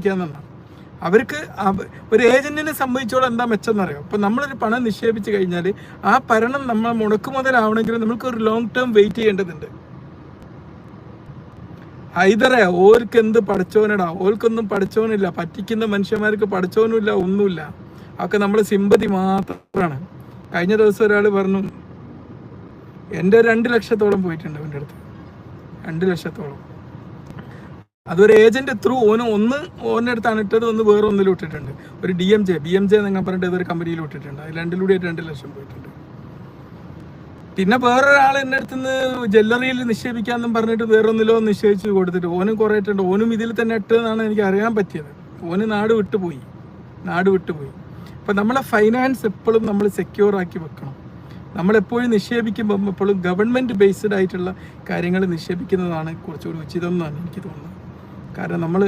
നിക്ഷേപിക്കാമെന്നാണ്. അവർക്ക് ഒരു ഏജന്റിനെ സംബന്ധിച്ചോളം എന്താ മെച്ചമെന്നറിയാം. അപ്പോൾ നമ്മളൊരു പണം നിക്ഷേപിച്ച് കഴിഞ്ഞാൽ ആ ഭരണം നമ്മൾ മുടക്കുമുതലാവണമെങ്കിൽ നമുക്ക് ഒരു ലോങ് ടേം വെയിറ്റ് ചെയ്യേണ്ടതുണ്ട്. ഐതറേ ഓർക്ക് എന്ത് പഠിച്ചവനടാ, ഓർക്കൊന്നും പഠിച്ചവനില്ല, പറ്റിക്കുന്ന മനുഷ്യന്മാർക്ക് പഠിച്ചവനുമില്ല, ഒന്നുമില്ല. അതൊക്കെ നമ്മൾ സിമ്പതി മാത്രമാണ്. കഴിഞ്ഞ ദിവസം ഒരാൾ പറഞ്ഞു എൻ്റെ 2 ലക്ഷത്തോളം പോയിട്ടുണ്ട് അവൻ്റെ അടുത്ത്, 2 ലക്ഷത്തോളം. അതൊരു ഏജന്റ് ത്രൂ ഓൻ്റെ അടുത്താണ് ഇട്ടത്, ഒന്ന് വേറെ ഒന്നിലും ഇട്ടിട്ടുണ്ട്. ഒരു BMJ എന്നൊക്കെ പറഞ്ഞിട്ട് ഏതൊരു കമ്പനിയിൽ ഇട്ടിട്ടുണ്ട്. അതിൽ 2 ലക്ഷം പോയിട്ടുണ്ട്. പിന്നെ വേറൊരാൾ എൻ്റെ അടുത്ത് നിന്ന് ജ്വല്ലറിയിൽ നിക്ഷേപിക്കാമെന്നും പറഞ്ഞിട്ട് വേറൊന്നിലോ നിക്ഷേപിച്ച് കൊടുത്തിട്ട് ഓനും കുറേ ഇട്ടുണ്ട്. ഓനും ഇതിൽ തന്നെ ഇട്ടതെന്നാണ് എനിക്ക് അറിയാൻ പറ്റിയത്. ഓന് നാട് വിട്ടുപോയി. അപ്പം നമ്മളെ ഫൈനാൻസ് എപ്പോഴും നമ്മൾ സെക്യൂർ ആക്കി വെക്കണം. നമ്മളെപ്പോഴും നിക്ഷേപിക്കുമ്പം എപ്പോഴും ഗവൺമെൻറ് ബേസ്ഡ് ആയിട്ടുള്ള കാര്യങ്ങൾ നിക്ഷേപിക്കുന്നതാണ് കുറച്ചുകൂടി ഉചിതം എന്നാണ് എനിക്ക് തോന്നുന്നത്. കാരണം നമ്മൾ